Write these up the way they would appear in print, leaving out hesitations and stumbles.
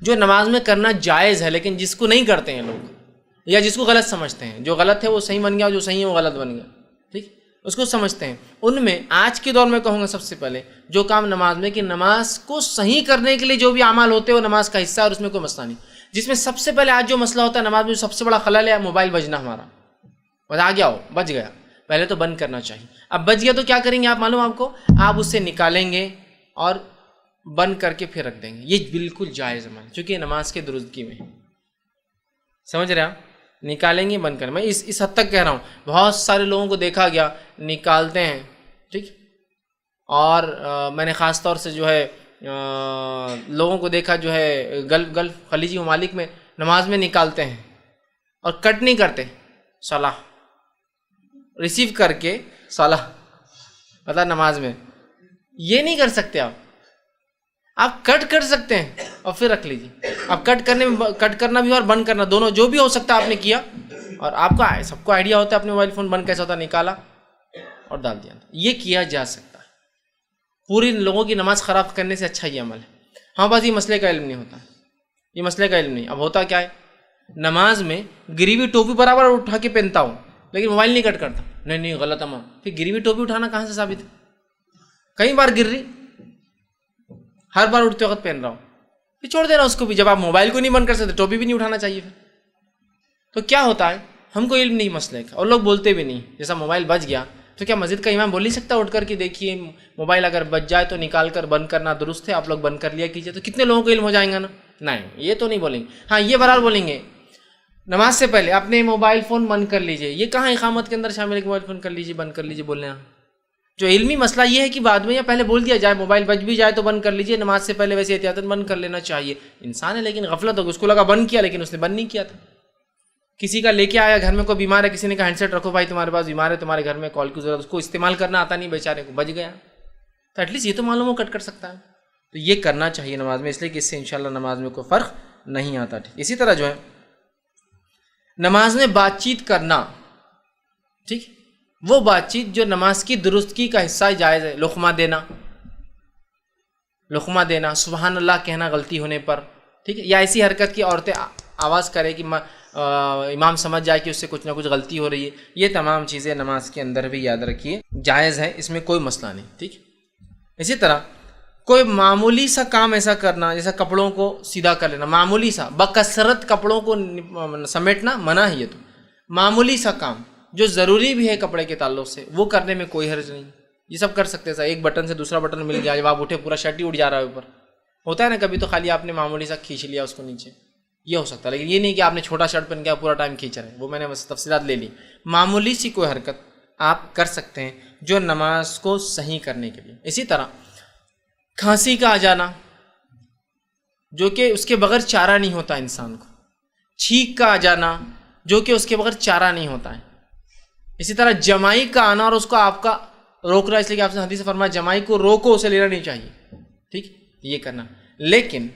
جو نماز میں کرنا جائز ہے لیکن جس کو نہیں کرتے ہیں لوگ، یا جس کو غلط سمجھتے ہیں، جو غلط ہے وہ صحیح بن گیا اور جو صحیح ہے وہ غلط بن گیا، ٹھیک، اس کو سمجھتے ہیں، ان میں آج کے دور میں کہوں گا سب سے پہلے جو کام نماز میں کہ نماز کو صحیح کرنے کے لیے جو بھی اعمال ہوتے ہیں وہ نماز کا حصہ ہے اور اس میں کوئی مسئلہ نہیں. جس میں سب سے پہلے آج جو مسئلہ ہوتا ہے نماز میں، جو سب سے بڑا خلل ہے موبائل بجنا ہمارا. بس آ گیا ہو، بج گیا، پہلے تو بند کرنا چاہیے. اب بج گیا تو کیا کریں گے آپ معلوم آپ کو؟ آپ اسے نکالیں گے اور بند کر کے پھر رکھ دیں گے. یہ بالکل جائز عمل چونکہ یہ نماز کے درستگی میں، سمجھ رہے آپ؟ نکالیں گے بند کریں. میں اس حد تک کہہ رہا ہوں بہت سارے لوگوں کو دیکھا گیا نکالتے ہیں، ٹھیک، اور میں نے خاص طور سے جو ہے لوگوں کو دیکھا جو ہے گلف خلیجی ممالک میں نماز میں نکالتے ہیں اور کٹ نہیں کرتے، صلاح ریسیو کر کے صلاح پتہ نماز میں. یہ نہیں کر سکتے آپ کٹ کر سکتے ہیں اور پھر رکھ لیجیے. اب کٹ کرنا بھی اور بند کرنا دونوں جو بھی ہو سکتا ہے آپ نے کیا، اور آپ کا سب کو آئیڈیا ہوتا ہے اپنے موبائل فون بند کیسا ہوتا ہے، نکالا اور ڈال دیا. یہ کیا جا سکتا ہے. پوری لوگوں کی نماز خراب کرنے سے اچھا یہ عمل ہے. ہاں بس یہ مسئلے کا علم نہیں ہوتا، یہ مسئلے کا علم نہیں. اب ہوتا کیا ہے، نماز میں گری ہوئی ٹوپی برابر اٹھا کے پہنتا ہوں لیکن موبائل نہیں کٹ کرتا. نہیں غلط عمل. پھر گری ہوئی ٹوپی اٹھانا کہاں سے ثابت ہے؟ کئی بار گر رہی، ہر بار اٹھتے وقت پہن رہا ہوں، پھر چھوڑ دینا اس کو بھی. جب آپ موبائل کو نہیں بند کر سکتے ٹوپی بھی نہیں اٹھانا چاہیے. پھر تو کیا ہوتا ہے، ہم کو علم نہیں مسئلے کا اور لوگ بولتے بھی نہیں. جیسا موبائل بج گیا تو کیا مسجد کا امام بول نہیں سکتا اٹھ کر کے دیکھیے موبائل اگر بج جائے تو نکال کر بند کرنا درست ہے، آپ لوگ بند کر لیا کیجیے. تو کتنے لوگوں کو علم ہو جائیں گا نا؟ نہیں، یہ تو نہیں بولیں گے. ہاں یہ برابر بولیں گے نماز سے پہلے اپنے موبائل فون بند کر لیجیے. یہ کہاں اقامت کے اندر شامل ہے کہ موبائل فون کر لیجیے بند کر لیجیے بولنے. جو علمی مسئلہ یہ ہے کہ بعد میں یا پہلے بول دیا جائے موبائل بج بھی جائے تو بند کر لیجیے، نماز سے پہلے ویسے احتیاطاً بند کر لینا چاہیے. انسان ہے لیکن غفلت ہوگی، اس کو لگا بند کیا لیکن اس نے بند نہیں کیا تھا. کسی کا لے کے آیا گھر میں کوئی بیمار ہے، کسی نے کہا ہینڈ سیٹ رکھو بھائی تمہارے پاس بیمار ہے تمہارے گھر میں کال کی ضرورت، اس کو استعمال کرنا آتا نہیں بیچارے کو، بج گیا. تو ایٹ لیسٹ یہ تو معلوم ہو کٹ کر سکتا ہے. تو یہ کرنا چاہیے نماز میں، اس لیے کہ اس سے انشاءاللہ نماز میں کوئی فرق نہیں آتا. ٹھیک اسی طرح جو ہے نماز میں بات چیت کرنا، ٹھیک، وہ بات چیت جو نماز کی درستگی کا حصہ جائز ہے. لقمہ دینا، سبحان اللہ کہنا غلطی ہونے پر، ٹھیک ہے، یا ایسی حرکت کی عورتیں آواز کرے کہ امام سمجھ جائے کہ اس سے کچھ نہ کچھ غلطی ہو رہی ہے. یہ تمام چیزیں نماز کے اندر بھی یاد رکھیے جائز ہے، اس میں کوئی مسئلہ نہیں. ٹھیک، اسی طرح کوئی معمولی سا کام ایسا کرنا جیسا کپڑوں کو سیدھا کر لینا، معمولی سا بکثرت کپڑوں کو سمیٹنا منع ہے. یہ تو معمولی سا کام جو ضروری بھی ہے کپڑے کے تعلق سے وہ کرنے میں کوئی حرج نہیں. یہ سب کر سکتے ہیں. ایک بٹن سے دوسرا بٹن مل گیا، جب آپ اٹھے پورا شرٹ ہی اٹھ جا رہا ہے اوپر، ہوتا ہے نا کبھی، تو خالی آپ نے معمولی سا کھینچ لیا اس کو نیچے، یہ ہو سکتا ہے. لیکن یہ نہیں کہ آپ نے چھوٹا شرٹ پہن کے پورا ٹائم کھینچ رہے ہیں، وہ میں نے بس تفصیلات لے لی. معمولی سی کوئی حرکت آپ کر سکتے ہیں جو نماز کو صحیح کرنے کے لیے. اسی طرح کھانسی کا آ جانا جو کہ اس کے بغیر چارہ نہیں ہوتا انسان کو، چھینک کا آ جانا جو کہ اس کے بغیر چارہ نہیں ہوتا ہے. اسی طرح جمائی کا آنا اور اس کو آپ کا روکنا، اس لیے کہ آپ نے حدیث سے فرمایا جمائی کو روکو، اسے لینا نہیں چاہیے. ٹھیک، یہ کرنا. لیکن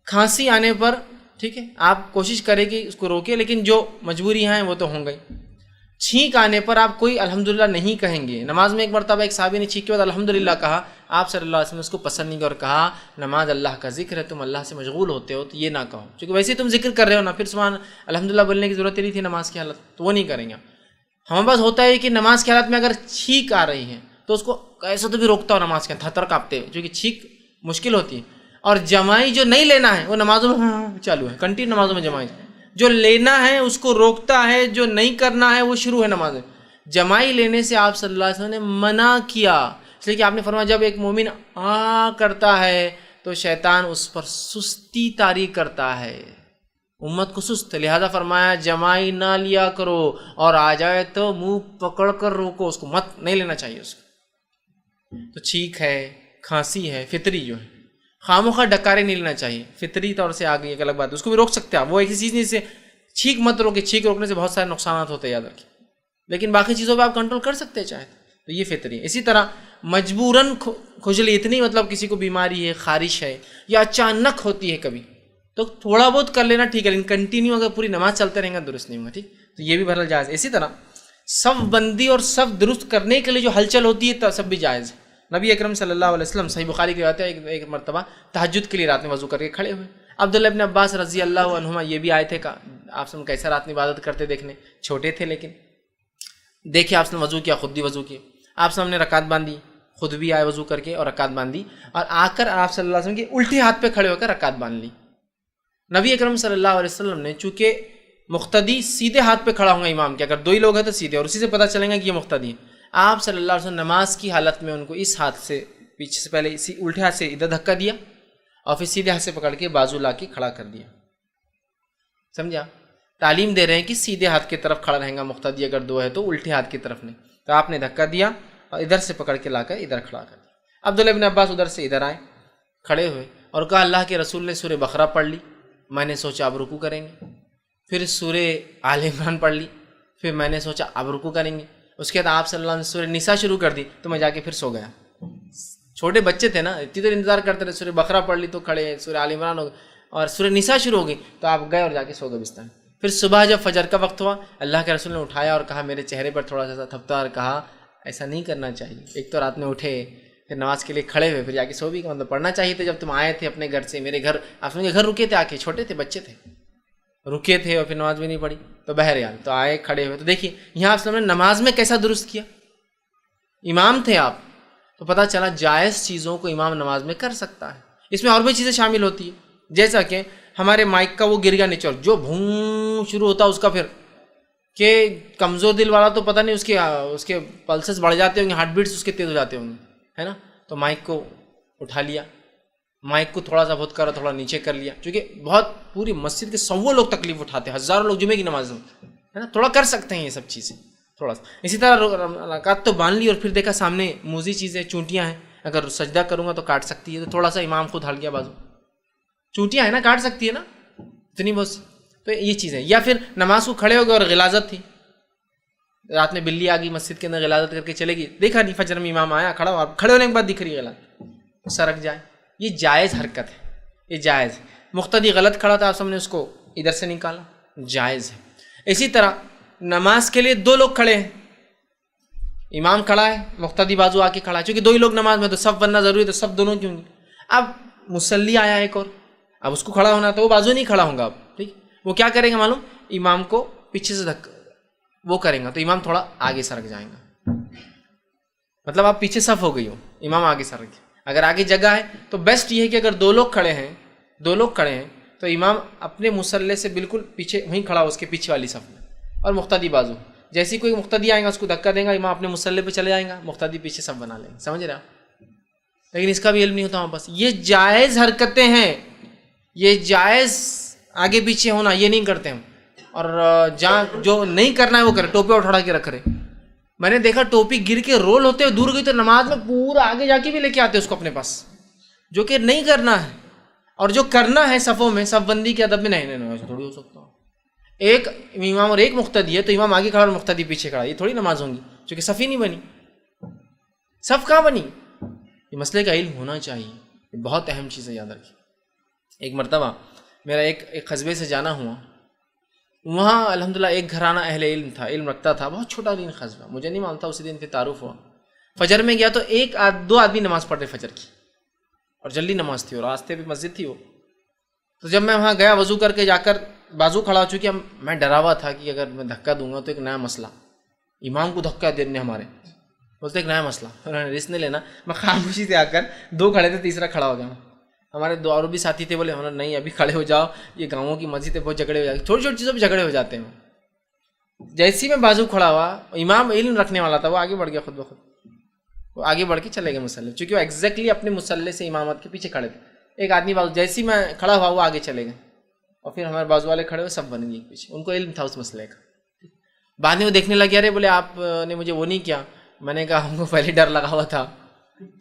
کھانسی آنے پر ٹھیک ہے آپ کوشش کریں کہ اس کو روکے، لیکن جو مجبوری ہیں وہ تو ہوں گئی. چھینک آنے پر آپ کوئی الحمدللہ نہیں کہیں گے. نماز میں ایک مرتبہ ایک صحابی نے چھینک کے بعد الحمدللہ کہا، آپ صلی اللہ علیہ وسلم نے اس کو پسند نہیں کیا اور کہا نماز اللہ کا ذکر ہے، تم اللہ سے مشغول ہوتے ہو تو یہ نہ کہو، کیونکہ ویسے تم ذکر کر رہے ہو نا، پھر سبحان الحمدللہ بولنے کی ضرورت نہیں تھی نماز کی حالت، تو وہ نہیں کریں گے. ہمارے پاس ہوتا ہے کہ نماز کی حالت میں اگر چھینک آ رہی ہے تو اس کو ایسا تو بھی روکتا ہو نماز کے تھر تھر کانپتے ہوئے، کیونکہ چھینک مشکل ہوتی ہے. اور جمائی جو نہیں لینا ہے وہ نمازوں میں چالو ہے، کنٹینیو نمازوں میں جمائی جو لینا ہے اس کو روکتا ہے، جو نہیں کرنا ہے وہ شروع ہے نماز میں. جمائی لینے سے آپ صلی اللہ علیہ وسلم نے منع کیا، اس لیے کہ آپ نے فرمایا جب ایک مومن کرتا ہے تو شیطان اس پر سستی طاری کرتا ہے، امت کو سست، لہذا فرمایا جمائی نہ لیا کرو، اور آ جائے تو منہ پکڑ کر روکو، اس کو مت نہیں لینا چاہیے اس کو. تو چھینک ہے، کھانسی ہے، فطری جو ہے، خاموخواہ ڈکارے نہیں لینا چاہیے، فطری طور سے آ گئی ایک الگ بات، اس کو بھی روک سکتے ہیں آپ. وہ ایک چیز نہیں سے چھینک مت روکے، چھینک روکنے سے بہت سارے نقصانات ہوتے ہیں یاد رکھیں، لیکن باقی چیزوں پہ آپ کنٹرول کر سکتے ہیں چاہے تو یہ فطری ہے. اسی طرح مجبوراً کھجلی، اتنی مطلب کسی کو بیماری ہے، خارش ہے یا اچانک ہوتی ہے کبھی، تو تھوڑا بہت کر لینا ٹھیک ہے، لیکن کنٹینیو اگر پوری نماز چلتے رہیں گا درست نہیں ہوگا. ٹھیک، تو یہ بھی بہرحال جائز ہے. اسی طرح صف بندی اور صف درست کرنے کے لیے جو ہلچل ہوتی ہے سب بھی جائز ہے. نبی اکرم صلی اللہ علیہ وسلم صحیح بخاری کی روایت ہے، ایک مرتبہ تہجد کے لیے رات میں وضو کر کے کھڑے ہوئے، عبداللہ ابن عباس رضی اللہ عنہما یہ بھی آئے تھے کہ آپ سے کیسا رات میں عبادت کرتے دیکھنے، چھوٹے تھے لیکن دیکھے آپ نے وضو کیا، خود بھی وضو کیے، آپ سے ہم نے رکعت باندھی، خود بھی آئے وضو کر کے اور رکعت باندھی، اور آ کر آپ صلی اللہ علیہ وسلم کے الٹے ہاتھ پہ کھڑے ہو کر رکعت باندھ لی۔ نبی اکرم صلی اللہ علیہ وسلم نے چونکہ مقتدی سیدھے ہاتھ پہ کھڑا ہوگا امام کے، اگر دو ہی لوگ ہیں تو سیدھے، اور اسی سے پتہ چلے گا کہ یہ مقتدی ہے، آپ صلی اللہ علیہ وسلم نماز کی حالت میں ان کو اس ہاتھ سے پیچھے سے پہلے اسی الٹے ہاتھ سے ادھر دھکا دیا اور پھر سیدھے ہاتھ سے پکڑ کے بازو لا کے کھڑا کر دیا۔ سمجھا؟ تعلیم دے رہے ہیں کہ سیدھے ہاتھ کی طرف کھڑا رہے گا مقتدی اگر دو ہے تو، الٹے ہاتھ کی طرف نہیں، تو آپ نے دھکا دیا اور ادھر سے پکڑ کے لا کر ادھر کھڑا کر دیا۔ عبداللہ ابن عباس ادھر سے ادھر آئے، کھڑے ہوئے اور کہا اللہ کے رسول نے سورہ بقرہ پڑھ لی، میں نے سوچا اب رکوع کریں گے، پھر سورہ آل عمران پڑھ لی، پھر میں نے سوچا اب رکوع کریں گے، اس کے بعد آپ صلی اللہ علیہ وسلم نے سورہ نساء شروع کر دی تو میں جا کے پھر سو گیا۔ چھوٹے بچے تھے نا، اتنی دیر انتظار کرتے رہے، سورہ بقرہ پڑھ لی تو کھڑے، سورہ آل عمران ہو گئی اور سورہ نساء شروع ہو گئی تو آپ گئے اور جا کے سو گئے بستر میں۔ پھر صبح جب فجر کا وقت ہوا، اللہ کے رسول نے اٹھایا اور کہا، میرے چہرے پر تھوڑا سا تھپتا اور کہا ایسا نہیں کرنا چاہیے، ایک تو رات میں اٹھے پھر نماز کے لیے کھڑے ہوئے پھر جا کے سو بھی، مطلب پڑھنا چاہیے تھا جب تم آئے تھے اپنے گھر سے، میرے گھر آپ کے گھر رکے تھے، آ کے چھوٹے تھے بچے تھے رکے تھے اور پھر نماز بھی نہیں پڑھی، تو بہرحال تو آئے کھڑے ہوئے، تو دیکھیے یہاں آپ نے نماز میں کیسا درست کیا، امام تھے آپ، تو پتہ چلا جائز چیزوں کو امام نماز میں کر سکتا ہے۔ اس میں اور بھی چیزیں شامل ہوتی ہیں، جیسا کہ ہمارے مائک کا وہ گر گیا نیچے، جو بھون شروع ہوتا ہے اس کا، پھر کہ کمزور دل والا تو پتہ نہیں اس کے پلسز بڑھ جاتے ہوں گے، ہارٹ بیٹس اس کے تیز ہو جاتے ہوں گے، ہے نا، تو مائک کو اٹھا لیا، مائک کو تھوڑا سا بہت کرا، تھوڑا نیچے کر لیا، کیونکہ بہت پوری مسجد کے 100 لوگ تکلیف اٹھاتے ہیں، ہزاروں لوگ جمعے کی نماز میں، ہے نا، تھوڑا کر سکتے ہیں یہ سب چیزیں تھوڑا سا۔ اسی طرح رکعت تو باندھ لی اور پھر دیکھا سامنے موزی چیزیں چونٹیاں ہیں، اگر سجدہ کروں گا تو کاٹ سکتی ہے، تو تھوڑا سا امام خود ہل گیا بازو، چونٹیاں ہیں نا، کاٹ سکتی ہے نا اتنی بہت سی، تو یہ چیزیں۔ یا پھر نماز کو کھڑے ہو گئے اور غلاظت تھی، رات میں بلی آ گئی مسجد کے اندر، غلاظت کر کے چلے گی، دیکھا نہیں فجر میں امام آیا کھڑا ہوا، کھڑے ہونے کے بعد دکھ رہی ہے غلاظت، سرک جائے، یہ جائز حرکت ہے، یہ جائز ہے۔ مقتدی غلط کھڑا تھا، آپ سب نے اس کو ادھر سے نکالا، جائز ہے۔ اسی طرح نماز کے لیے 2 لوگ کھڑے ہیں، امام کھڑا ہے، مقتدی بازو آ کے کھڑا ہے، چونکہ 2 ہی لوگ نماز میں تو صف بننا ضروری ہے، تو صف دونوں کیوں نہیں؟ اب مصلی آیا ایک اور، اب اس کو کھڑا ہونا تو وہ بازو نہیں کھڑا ہوں گا، اب ٹھیک، وہ کیا کریں گا معلوم، امام کو پیچھے سے دھکا وہ کریں گا تو امام تھوڑا آگے سرک جائیں گا، مطلب آپ پیچھے صف ہو گئی ہو، امام آگے سرک جائے۔ اگر آگے جگہ ہے تو بیسٹ یہ ہے کہ اگر 2 لوگ کھڑے ہیں تو امام اپنے مصلی سے بالکل پیچھے وہیں کھڑا ہو، اس کے پیچھے والی صف میں، اور مقتدی بازو، جیسے کوئی مقتدی آئے گا اس کو دھکا دیں گا، امام اپنے مصلی پہ چلے جائیں گا، مقتدی پیچھے صف بنا لیں گے، سمجھ رہے آپ؟ لیکن اس کا بھی علم نہیں ہوتا ہمارے پاس۔ یہ جائز حرکتیں ہیں، یہ جائز آگے پیچھے ہونا، یہ نہیں کرتے ہم، اور جہاں جو نہیں کرنا ہے وہ کرے، ٹوپی اٹھا کے رکھ رہے، میں نے دیکھا ٹوپی گر کے رول ہوتے ہوئے دور گئی تو نماز میں پورا آگے جا کے بھی لے کے آتے اس کو اپنے پاس، جو کہ نہیں کرنا ہے، اور جو کرنا ہے صفوں میں، صف بندی کے ادب میں نہیں ایسا تھوڑی ہو سکتا۔ ایک امام اور ایک مقتدی ہے تو امام آگے کھڑا اور مقتدی پیچھے کھڑا، یہ تھوڑی نماز ہوں گی، چونکہ صف ہی نہیں بنی، صف کہاں بنی؟ یہ مسئلے کا علم ہونا چاہیے، یہ بہت اہم چیز ہے، یاد رکھیے۔ ایک مرتبہ میرا ایک قصبے سے جانا ہوا، وہاں الحمدللہ ایک گھرانہ اہل علم تھا، علم رکھتا تھا، بہت چھوٹا دین قصبہ، مجھے نہیں معلوم تھا، اسی دن پھر تعارف ہوا۔ فجر میں گیا تو 2 آدمی نماز پڑھ رہے فجر کی، اور جلدی نماز تھی اور راستے پہ مسجد تھی وہ، تو جب میں وہاں گیا وضو کر کے جا کر بازو کھڑا ہو چکی، میں ڈرا ہوا تھا کہ اگر میں دھکا دوں گا تو ایک نیا مسئلہ، امام کو دھکا دینے ہمارے بولتے ایک نیا مسئلہ، انہوں نے رسک نہیں لینا، میں خاموشی سے آ کر 2 کھڑے تھے، تیسرا کھڑا ہو گیا۔ ہمارے 2 اور بھی ساتھی تھے، بولے ہمارا نہیں ابھی کھڑے ہو جاؤ، یہ گاؤں کی مسجد ہے، بہت جھگڑے ہو جاتے ہیں، چھوٹی چھوٹی چیزوں پہ جھگڑے ہو جاتے ہیں۔ جیسے میں بازو کھڑا ہوا، امام علم رکھنے والا تھا، وہ آگے بڑھ گیا خود بخود، وہ آگے بڑھ کے چلے گئے مصلی، چونکہ وہ ایگزیکٹلی اپنے مصلی سے امامت کے پیچھے کھڑے تھے، ایک آدمی بازو، جیسے میں کھڑا ہوا وہ آگے چلے گئے، اور پھر ہمارے بازو والے کھڑے ہوئے، سب بن گئے پیچھے، ان کو علم تھا اس مسئلے کا۔ بعد میں وہ دیکھنے لگے، ارے بولے آپ نے مجھے وہ نہیں کیا، میں نے کہا ہم کو پہلے ڈر لگا ہوا تھا،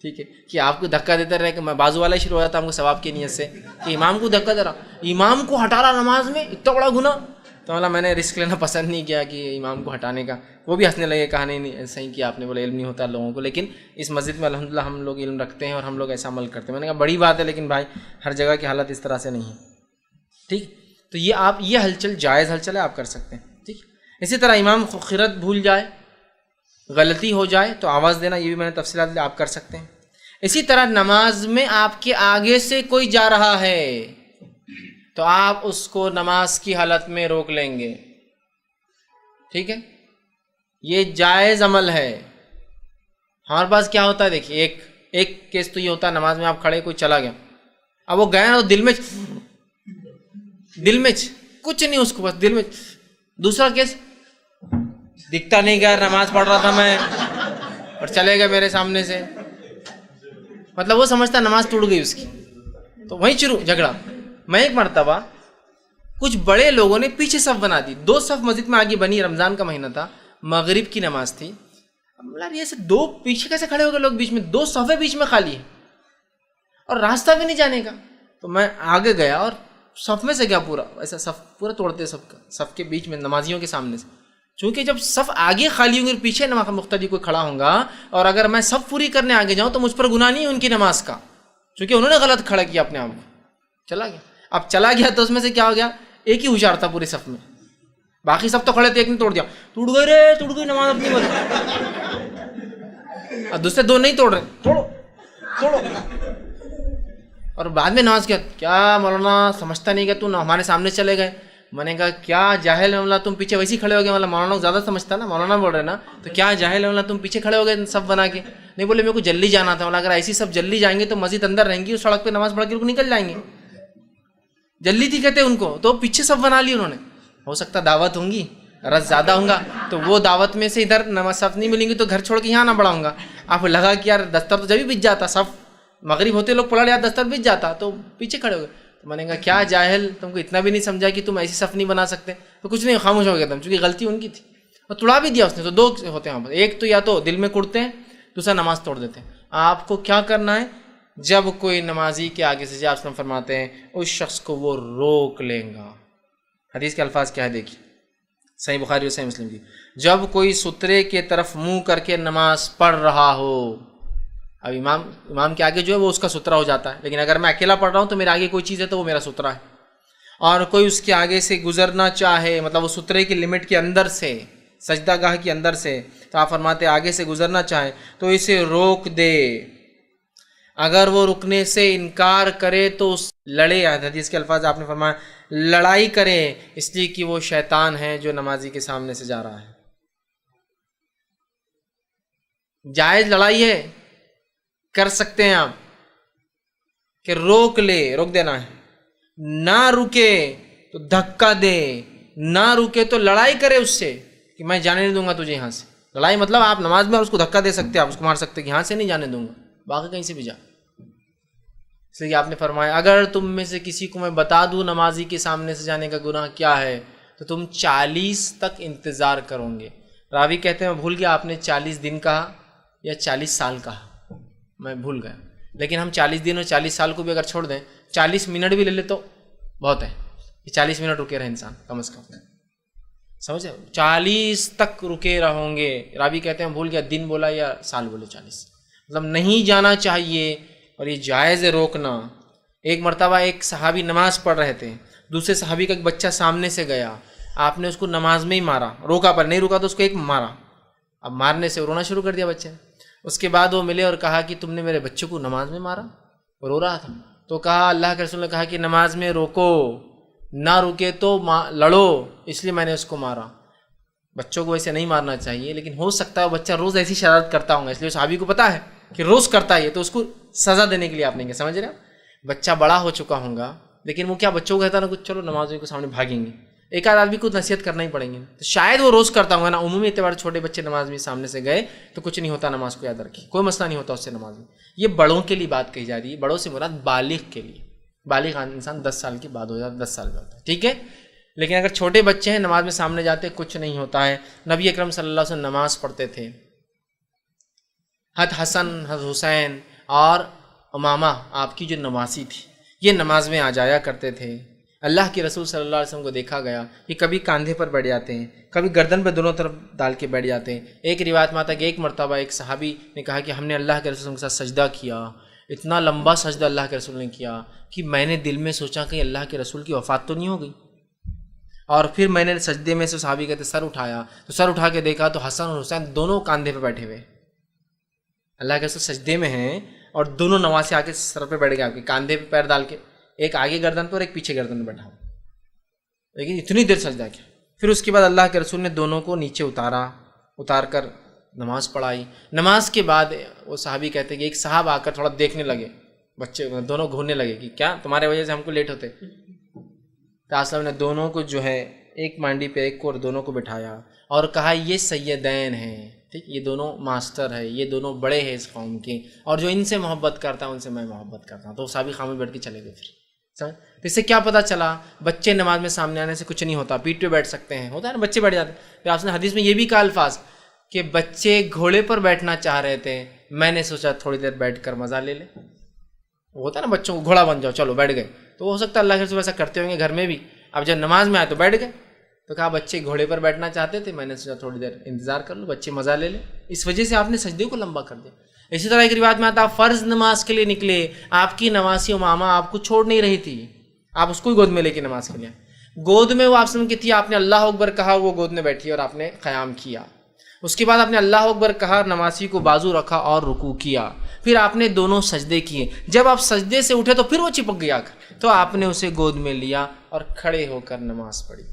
ٹھیک ہے، کہ آپ کو دھکا دیتے رہے، کہ میں بازو والا شروع ہو جاتا ہم کو ثواب کی نیت سے، کہ امام کو دھکا دے رہا، امام کو ہٹا رہا نماز میں، اتنا بڑا گناہ، تو بولا میں نے رسک لینا پسند نہیں کیا کہ امام کو ہٹانے کا، وہ بھی ہنسنے لگے، کہا نہیں صحیح کیا آپ نے، بولے علم نہیں ہوتا لوگوں کو، لیکن اس مسجد میں الحمدللہ ہم لوگ علم رکھتے ہیں اور ہم لوگ ایسا عمل کرتے ہیں۔ میں نے کہا بڑی بات ہے، لیکن بھائی ہر جگہ کی حالت اس طرح سے نہیں ہے، ٹھیک، تو یہ آپ یہ ہلچل جائز ہلچل ہے، آپ کر سکتے ہیں، ٹھیک۔ اسی طرح امام خرد بھول جائے، غلطی ہو جائے تو آواز دینا، یہ بھی میں نے تفصیلات آپ کر سکتے ہیں۔ اسی طرح نماز میں آپ کے آگے سے کوئی جا رہا ہے، تو آپ اس کو نماز کی حالت میں روک لیں گے، ٹھیک ہے؟ یہ جائز عمل ہے۔ ہمارے پاس کیا ہوتا ہے دیکھیے، ایک کیس تو یہ ہوتا ہے نماز میں آپ کھڑے، کوئی چلا گیا، اب وہ گیا نا تو دل میں کچھ نہیں اس کو، بس دل میں۔ دوسرا کیس، دکھتا نہیں گیا، نماز پڑھ رہا تھا میں اور چلے گئے میرے سامنے سے، مطلب وہ سمجھتا نماز ٹوٹ گئی اس کی، تو وہیں شروع جھگڑا۔ میں ایک مرتبہ کچھ بڑے لوگوں نے پیچھے صف بنا دی، 2 صف مسجد میں آگے بنی، رمضان کا مہینہ تھا، مغرب کی نماز تھی۔ اب یہ سے 2 پیچھے کیسے کھڑے ہو گئے لوگ بیچ میں، 2 صفیں بیچ میں خالی ہیں اور راستہ بھی نہیں جانے کا۔ تو میں آگے گیا اور صف میں سے گیا، پورا ایسا صف پورا توڑتے سب کا، صف کے بیچ میں نمازیوں کے سامنے سے، چونکہ جب صف آگے خالی ہوں گے پیچھے مقتدی کوئی کھڑا ہوں گا، اور اگر میں صف پوری کرنے آگے جاؤں تو مجھ پر گناہ نہیں ہے ان کی نماز کا، چونکہ انہوں نے غلط کھڑا کیا اپنے آپ کو، چلا گیا۔ اب چلا گیا تو اس میں سے کیا ہو گیا، ایک ہی ہوشیار تھا پورے صف میں، باقی سب تو کھڑے تھے، ایک نے توڑ دیا، ٹوٹ گئی رے، ٹوٹ گئی نماز اپنی بول، اور دوسرے 2 نہیں توڑ رہے، توڑو۔ اور بعد میں نماز کیا مولانا سمجھتا نہیں کہ تم ہمارے سامنے چلے گئے؟ میں نے کہا کیا جاہل ہے مولانا، تم پیچھے ویسے ہی کھڑے ہو گئے، مولانا مولانا زیادہ سمجھتا نا، مولانا بول رہے نا، تو کیا جاہل ہے مولانا، تم پیچھے کھڑے ہو گئے سب بنا کے؟ نہیں، بولے میرے کو جلدی جانا تھا۔ مولانا اگر ایسی سب جلدی جائیں گے تو مسجد اندر رہیں گی، اس سڑک پہ نماز پڑھ کے لوگ نکل جائیں گے، جلدی تھی کہتے ان کو، تو پیچھے سب بنا لی انہوں نے۔ ہو سکتا دعوت ہوں گی، رس زیادہ ہوں گا تو وہ دعوت میں سے ادھر نماز صف نہیں ملیں گی تو گھر چھوڑ کے یہاں نہ بڑھاؤں گا۔ آپ لگا کہ یار دستر تو جب بھی بچ جاتا، صف مغرب ہوتے لوگ پڑھ لیا، دستر بچ جاتا، تو پیچھے کھڑے ہو گئے۔ تو میں نے کہا کیا جاہل، تم کو اتنا بھی نہیں سمجھا کہ تم ایسی صف نہیں بنا سکتے؟ تو کچھ نہیں، خاموش ہو گیا تم، چونکہ غلطی ان کی تھی، اور توڑا بھی دیا اس نے۔ تو 2 ہوتے ہیں وہاں پر، ایک تو یا تو دل میں کڑتے ہیں، دوسرا نماز توڑ دیتے ہیں۔ آپ کو کیا کرنا ہے، جب کوئی نمازی کے آگے سے آپ فرماتے ہیں اس شخص کو وہ روک لیں گا۔ حدیث کے الفاظ کیا ہے دیکھیے، صحیح بخاری اور صحیح مسلم کی، جب کوئی سترے کے طرف منہ کر کے نماز پڑھ رہا ہو، اب امام کے آگے جو ہے وہ اس کا سترا ہو جاتا ہے، لیکن اگر میں اکیلا پڑھ رہا ہوں تو میرے آگے کوئی چیز ہے تو وہ میرا سترا ہے، اور کوئی اس کے آگے سے گزرنا چاہے، مطلب وہ سترے کی لمٹ کے اندر سے، سجدہ گاہ کے اندر سے، تو آپ فرماتے آگے سے گزرنا چاہے تو اسے روک دے، اگر وہ رکنے سے انکار کرے تو لڑے۔ حدیث کے الفاظ آپ نے فرمایا لڑائی کرے، اس لیے کہ وہ شیطان ہے جو نمازی کے سامنے سے جا رہا ہے۔ جائز لڑائی ہے، کر سکتے ہیں آپ کہ روک دینا ہے، نہ رکے تو دھکا دے، نہ رکے تو لڑائی کرے اس سے کہ میں جانے نہیں دوں گا تجھے یہاں سے۔ لڑائی مطلب آپ نماز میں اس کو دھکا دے سکتے، آپ اس کو مار سکتے کہ یہاں سے نہیں جانے دوں گا، باقی کہیں سے بھی جا۔ اس لیے آپ نے فرمایا اگر تم میں سے کسی کو میں بتا دوں نمازی کے سامنے سے جانے کا گناہ کیا ہے تو تم 40 تک انتظار کرو گے۔ راوی کہتے ہیں میں بھول گیا آپ نے 40 دن کہا یا 40 سال کہا، میں بھول گیا، لیکن ہم 40 دن اور 40 سال کو بھی اگر چھوڑ دیں، 40 منٹ بھی لے لے تو بہت ہے کہ 40 منٹ رکے رہے انسان کم از کم، سمجھے؟ 40 تک رکے رہوں گے۔ راوی کہتے ہیں بھول گیا دن بولا یا سال بولے، 40 مطلب نہیں جانا چاہیے، اور یہ جائز ہے روکنا۔ ایک مرتبہ ایک صحابی نماز پڑھ رہے تھے، دوسرے صحابی کا ایک بچہ سامنے سے گیا، آپ نے اس کو نماز میں ہی مارا، روکا پر نہیں روکا تو اس کو ایک مارا، اب مارنے سے رونا شروع کر دیا بچے نے۔ اس کے بعد وہ ملے اور کہا کہ تم نے میرے بچے کو نماز میں مارا، رو رہا تھا، تو کہا اللہ کے رسول نے کہا کہ نماز میں روکو، نہ رکے تو لڑو، اس لیے میں نے اس کو مارا۔ بچوں کو ایسے نہیں مارنا چاہیے، لیکن ہو سکتا ہے بچہ روز ایسی شرارت کرتا ہوں گا، اس لیے صحابی کو پتا ہے کہ روز کرتا ہے تو اس کو سزا دینے کے لیے آپ نے کیا، سمجھ رہے ہیں؟ بچہ بڑا ہو چکا ہوں گا لیکن وہ کیا بچوں کو کہتا نا کچھ چلو نمازوں کے سامنے بھاگیں گے، ایک آدھ آدمی کو نصیحت کرنا ہی پڑیں گے، تو شاید وہ روز کرتا ہوں گا نا، عمومی اعتبار چھوٹے بچے نماز میں سامنے سے گئے تو کچھ نہیں ہوتا، نماز کو یاد رکھیں، کوئی مسئلہ نہیں ہوتا اس سے نماز میں۔ یہ بڑوں کے لیے بات کہی جا رہی ہے، بڑوں سے مراد بالغ کے لیے، بالغ انسان 10 سال کے بعد ہو جاتا ہے، 10 سال کا ہوتا ہے، ٹھیک ہے؟ لیکن اگر چھوٹے بچے ہیں نماز میں سامنے جاتے کچھ نہیں ہوتا ہے۔ نبی اکرم صلی اللہ علیہ وسلم نماز پڑھتے تھے، حضرت حسن، حضرت حسین اور امامہ آپ کی جو نواسی تھی یہ نماز میں آ جایا کرتے تھے۔ اللہ کے رسول صلی اللہ علیہ وسلم کو دیکھا گیا کہ کبھی کاندھے پر بیٹھ جاتے ہیں، کبھی گردن پہ دونوں طرف ڈال کے بیٹھ جاتے ہیں۔ ایک روایت میں آتا ہے کہ ایک مرتبہ ایک صحابی نے کہا کہ ہم نے اللہ کے رسول کے ساتھ سجدہ کیا، اتنا لمبا سجدہ اللہ کے رسول نے کیا کہ میں نے دل میں سوچا کہ اللہ کے رسول کی وفات تو نہیں ہو گئی، اور پھر میں نے سجدے میں سے صحابی کہتے سر اٹھایا تو سر اٹھا کے دیکھا تو حسن اور حسین دونوں کاندھے پہ بیٹھے ہوئے، اللہ کے رسول سجدے میں ہیں اور دونوں نواسے آ کے سر پہ بیٹھ گئے، آپ کے کاندھے پہ پیر ڈال کے، ایک آگے گردن پر ایک پیچھے گردن پر بیٹھا ہوا، لیکن اتنی دیر سجدہ کیا. پھر اس کے بعد اللہ کے رسول نے دونوں کو نیچے اتار کر نماز پڑھائی. نماز کے بعد وہ صحابی کہتے ہیں کہ ایک صاحب آ کر تھوڑا دیکھنے لگے، بچے دونوں گھورنے لگے کہ کیا تمہارے وجہ سے ہم کو لیٹ ہوتے. تو آسلم نے دونوں کو جو ہے ایک مانڈی پہ ایک کو اور دونوں کو بٹھایا اور کہا یہ سیدین ہیں، ٹھیک، یہ دونوں ماسٹر ہے، یہ دونوں بڑے ہیں اس قوم کے، اور جو ان سے محبت کرتا ہے ان سے میں محبت کرتا ہوں. تو صحابی خاموش بیٹھ کے چلے گئے. پھر تو اس سے کیا پتہ چلا؟ بچے نماز میں سامنے آنے سے کچھ نہیں ہوتا، پیٹ پہ بیٹھ سکتے ہیں، ہوتا ہے نا بچے بیٹھ جاتے ہیں. پھر آپ نے حدیث میں یہ بھی کہا الفاظ کہ بچے گھوڑے پر بیٹھنا چاہ رہے تھے، میں نے سوچا تھوڑی دیر بیٹھ کر مزہ لے لے. ہوتا ہے نا بچوں کو گھوڑا بن جاؤ، چلو بیٹھ گئے. تو ہو سکتا ہے اللہ کے رسول ایسا کرتے ہوں گے گھر میں بھی. اب جب نماز میں آئے تو بیٹھ گئے. تو کہا بچے گھوڑے پر بیٹھنا چاہتے تھے، میں نے سوچا تھوڑی دیر انتظار کر لو، بچے مزہ لے لیں. اس وجہ سے آپ نے سجدے کو لمبا کر دیا. اسی طرح ایک روایت میں آتا فرض نماز کے لیے نکلے، آپ کی نوازی و ماما آپ کو چھوڑ نہیں رہی تھی، آپ اس کو ہی گود میں لے کے نماز کے لیے. گود میں وہ آپ سمجھ کی تھی، آپ نے اللہ اکبر کہا، وہ گود میں بیٹھی اور آپ نے قیام کیا. اس کے بعد آپ نے اللہ اکبر کہا، نمازی کو بازو رکھا اور رکوع کیا. پھر آپ نے دونوں سجدے کیے. جب آپ سجدے سے اٹھے تو پھر وہ چپک گیا تو آپ نے اسے گود میں لیا اور کھڑے ہو کر نماز پڑھی.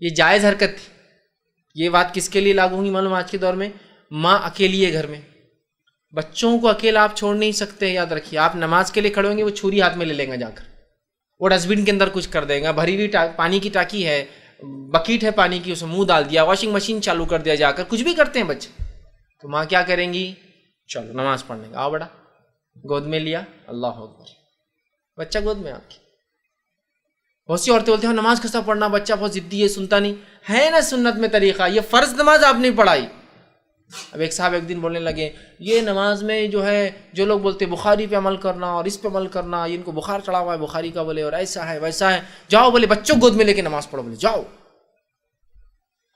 یہ جائز حرکت تھی. یہ بات کس کے لیے لاگو ہوگی معلوم؟ آج کے دور میں ماں اکیلی ہے گھر میں، بچوں کو اکیلا آپ چھوڑ نہیں سکتے. یاد رکھیے، آپ نماز کے لیے کھڑے ہوں گے، وہ چھری ہاتھ میں لے لیں گا جا کر، وہ ڈسٹ بن کے اندر کچھ کر دے گا. بھری ہوئی پانی کی ٹانکی ہے، بکیٹ ہے پانی کی، اسے منہ ڈال دیا، واشنگ مشین چالو کر دیا، جا کر کچھ بھی کرتے ہیں بچے. تو ماں کیا کریں گی؟ چلو نماز پڑھنے کا، آؤ بڑا، گود میں لیا، اللہ اکبر، بچہ گود میں آپ کی. بہت سی عورتیں بولتے ہیں نماز کیسا پڑھنا، بچہ بہت ضدی ہے، سنتا نہیں ہے. نا سنت میں طریقہ، یہ فرض نماز آپ نہیں پڑھائی. اب ایک صاحب ایک دن بولنے لگے یہ نماز میں جو ہے جو لوگ بولتے بخاری پہ عمل کرنا اور اس پہ عمل کرنا، یہ ان کو بخار چڑھا ہوا ہے بخاری کا، بولے اور ایسا ہے ویسا ہے، جاؤ بولے بچوں گود میں لے کے نماز پڑھو، بولے جاؤ.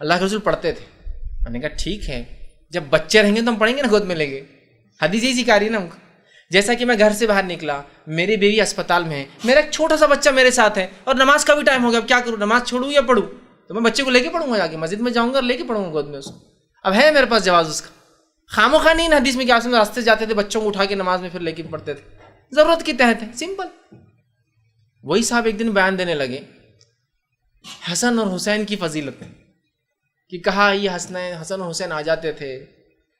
اللہ کے رسول پڑھتے تھے. میں نے کہا ٹھیک ہے، جب بچے رہیں گے تو ہم پڑھیں گے نا گود میں لے کے. حدیث یہی سکھا رہی ہے نا ہم کو. جیسا کہ میں گھر سے باہر نکلا، میری بیوی اسپتال میں ہے، میرا ایک چھوٹا سا بچہ میرے ساتھ ہے اور نماز کا بھی ٹائم ہو گیا، اب کیا کروں؟ نماز چھوڑوں یا پڑھوں؟ تو میں بچے کو لے کے پڑھوں گا، جا کے مسجد میں جاؤں گا اور لے کے پڑھوں گا گود میں اس کو. اب ہے میرے پاس جواز اس کا. خاموخواہ نہیں. حدیث میں کیا راستے جاتے تھے بچوں کو اٹھا کے نماز میں پھر لے کے پڑھتے تھے، ضرورت کے تحت ہے، سمپل. وہی صاحب ایک دن بیان دینے لگے حسن اور حسین کی فضیلت میں، کہ کہا یہ حسن اور حسین آ جاتے تھے،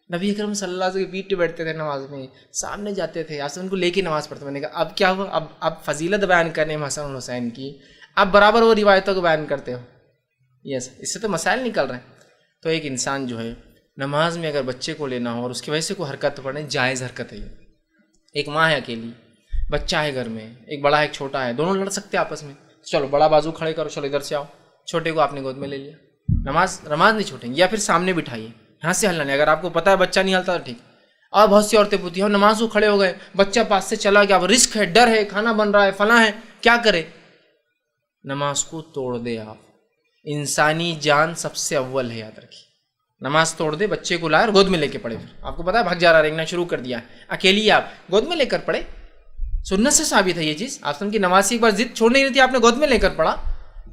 نبی اکرم صلی اللہ علیہ وسلم کے پیٹ پہ بیٹھتے تھے نماز میں، سامنے جاتے تھے، حسن ان کو لے کے نماز پڑھتے. میں نے کہا اب کیا ہوا؟ اب فضیلت بیان کرنے میں حسن اور حسین کی، اب برابر وہ روایتوں کو بیان کرتے ہو. یس، اس سے تو مسائل نکل رہے ہیں. تو ایک انسان جو ہے نماز میں اگر بچے کو لینا ہو اور اس کی وجہ سے کوئی حرکت پڑھنے، جائز حرکت ہے. ایک ماں ہے اکیلی، بچہ ہے گھر میں، ایک بڑا ہے ایک چھوٹا ہے، دونوں لڑ سکتے ہیں آپس میں. چلو بڑا بازو کھڑے کرو، چلو ادھر سے آؤ، چھوٹے کو آپ نے گود میں لے لیا. نماز نہیں چھوٹیں گے. یا پھر سامنے بٹھائیے، یہاں سے ہلنا نہیں. اگر آپ کو پتہ ہے بچہ نہیں ہلتا تو ٹھیک. اور بہت سی عورتیں پوچھتی ہیں نماز کو کھڑے ہو گئے، بچہ پاس سے چلا گیا، اب رسک ہے، ڈر ہے، کھانا بن رہا ہے، فلاں ہے، کیا کرے؟ نماز کو توڑ دے. آپ انسانی جان سب سے اول ہے، یاد رکھیے. نماز توڑ دے، بچے کو لائے اور گود میں لے کے پڑھے. پھر آپ کو پتا ہے بھگ جا رہا، رینگنا شروع کر دیا، اکیلی آپ گود میں لے کر پڑھے. سنت سے ثابت ہے یہ چیز. آپ کی نماز کی ایک بار ضد چھوڑ نہیں رہی تھی، آپ نے گود میں لے کر پڑھا.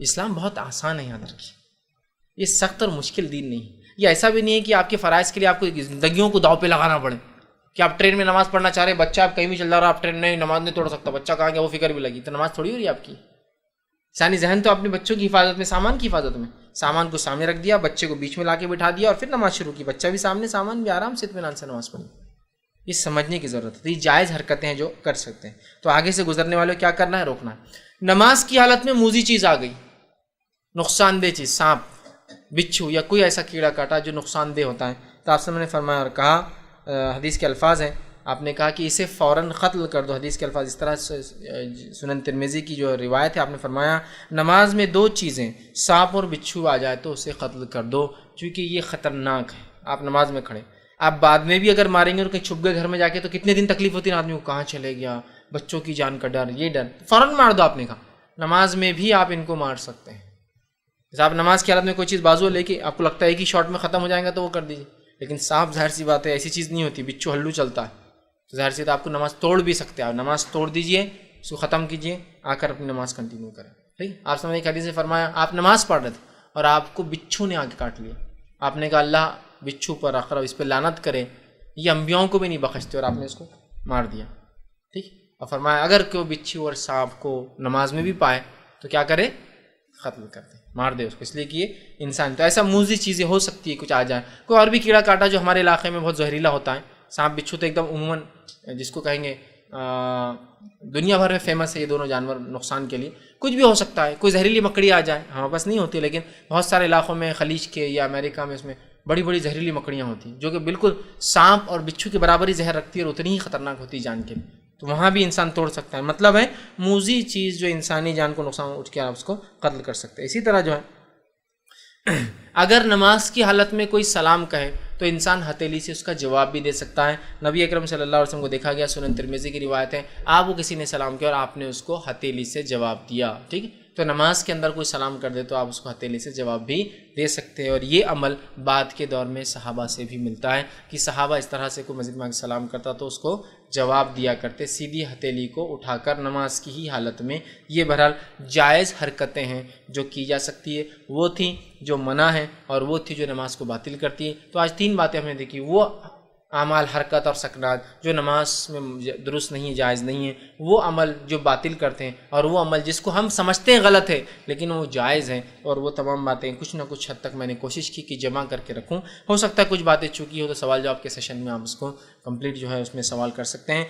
اسلام بہت آسان ہے، یاد رکھیے. یہ سخت اور مشکل دین نہیں. یہ ایسا بھی نہیں ہے کہ آپ کے فرائض کے لیے آپ کو زندگیوں کو داؤ پہ لگانا پڑے. کہ آپ ٹرین میں نماز پڑھنا چاہ رہے، بچہ آپ کہیں بھی چل رہا، آپ ٹرین میں نماز نہیں توڑ سکتا، بچہ کہاں گیا وہ فکر بھی لگی، تو نماز تھوڑی ہو رہی ہے آپ کی. ثانی ذہن تو اپنے بچوں کی حفاظت میں، سامان کی حفاظت میں. سامان کو سامنے رکھ دیا، بچے کو بیچ میں لا کے بٹھا دیا اور پھر نماز شروع کی. بچہ بھی سامنے، سامان بھی، آرام سے اطمینان سے نماز پڑھی. یہ سمجھنے کی ضرورت ہے. یہ جائز حرکتیں ہیں جو کر سکتے ہیں. تو آگے سے گزرنے والے کیا کرنا ہے؟ روکنا ہے. نماز کی حالت میں موذی چیز آ گئی، نقصان دہ چیز، سانپ، بچھو یا کوئی ایسا کیڑا کاٹا جو نقصان دہ ہوتا ہے، تو آپ نے فرمایا اور کہا، حدیث کے الفاظ ہیں، آپ نے کہا کہ اسے فوراً قتل کر دو. حدیث کے الفاظ اس طرح سے، سنن ترمذی کی جو روایت ہے، آپ نے فرمایا نماز میں دو چیزیں، سانپ اور بچھو آ جائے تو اسے قتل کر دو، چونکہ یہ خطرناک ہے. آپ نماز میں کھڑے، آپ بعد میں بھی اگر ماریں گے اور کہیں چھپ گئے گھر میں جا کے تو کتنے دن تکلیف ہوتی ہے آدمی کو، کہاں چلے گیا، بچوں کی جان کا ڈر، یہ ڈر، فوراً مار دو. آپ نے کہا نماز میں بھی آپ ان کو مار سکتے ہیں. جیسے آپ نماز کی حالت میں کوئی چیز بازو لے کے آپ کو لگتا ہے کہ شارٹ میں ختم ہو جائے گا تو وہ کر دیجیے، لیکن سانپ ظاہر سی بات ہے ایسی چیز نہیں ہوتی، بچھو ہلو چلتا ہے، تو ظاہر سی تو آپ کو نماز توڑ بھی سکتے ہیں. آپ نماز توڑ دیجئے، اس کو ختم کیجئے، آ کر اپنی نماز کنٹینیو کریں. ٹھیک. آپ سمجھے ایک حدیث سے فرمایا آپ نماز پڑھ رہے تھے اور آپ کو بچھو نے آ کے کاٹ لیا. آپ نے کہا اللہ بچھو پر اقرب، اس پہ لعنت کرے، یہ انبیاؤں کو بھی نہیں بخشتے، اور آپ نے اس کو مار دیا. ٹھیک. اور فرمایا اگر کوئی بچھو اور سانپ کو نماز میں بھی پائے تو کیا کرے؟ قتل کر دے، مار دے اس کو، اس لیے کہ یہ انسان۔ تو ایسا موذی چیزیں ہو سکتی ہے، کچھ آ جائیں، کوئی اور بھی کیڑا کاٹا جو ہمارے علاقے میں بہت زہریلا ہوتا ہے، سانپ بچھو تو ایک دم عموماً جس کو کہیں گے دنیا بھر میں فیمس ہے یہ دونوں جانور نقصان کے لیے، کچھ بھی ہو سکتا ہے، کوئی زہریلی مکڑی آ جائے، ہمارے پاس نہیں ہوتی لیکن بہت سارے علاقوں میں خلیج کے یا امریکہ میں اس میں بڑی بڑی زہریلی مکڑیاں ہوتی ہیں جو کہ بالکل سانپ اور بچھو کے برابر ہی زہر رکھتی ہے اور اتنی ہی خطرناک ہوتی ہے جان کے، تو وہاں بھی انسان توڑ سکتا ہے۔ مطلب ہے موذی چیز جو انسانی جان کو نقصان اٹھ کے آپ اس کو قتل کر سکتے ہیں۔ اسی طرح جو ہے اگر نماز کی حالت میں کوئی سلام کہے تو انسان ہتھیلی سے اس کا جواب بھی دے سکتا ہے۔ نبی اکرم صلی اللہ علیہ وسلم کو دیکھا گیا، سنن ترمذی کی روایت ہے، آپ کو کسی نے سلام کیا اور آپ نے اس کو ہتھیلی سے جواب دیا، ٹھیک ہے؟ تو نماز کے اندر کوئی سلام کر دے تو آپ اس کو ہتھیلی سے جواب بھی دے سکتے ہیں، اور یہ عمل بعد کے دور میں صحابہ سے بھی ملتا ہے کہ صحابہ اس طرح سے کوئی مسجد میں سلام کرتا تو اس کو جواب دیا کرتے سیدھی ہتھیلی کو اٹھا کر نماز کی ہی حالت میں۔ یہ بہرحال جائز حرکتیں ہیں جو کی جا سکتی ہے، وہ تھیں جو منع ہیں اور وہ تھی جو نماز کو باطل کرتی ہیں۔ تو آج 3 باتیں ہم نے دیکھی، وہ اعمال، حرکت اور سکنات جو نماز میں درست نہیں ہے، جائز نہیں ہے، وہ عمل جو باطل کرتے ہیں، اور وہ عمل جس کو ہم سمجھتے ہیں غلط ہے لیکن وہ جائز ہیں، اور وہ تمام باتیں کچھ نہ کچھ حد تک میں نے کوشش کی کہ جمع کر کے رکھوں۔ ہو سکتا ہے کچھ باتیں چوکی ہو تو سوال جواب کے سیشن میں آپ اس کو کمپلیٹ جو ہے اس میں سوال کر سکتے ہیں۔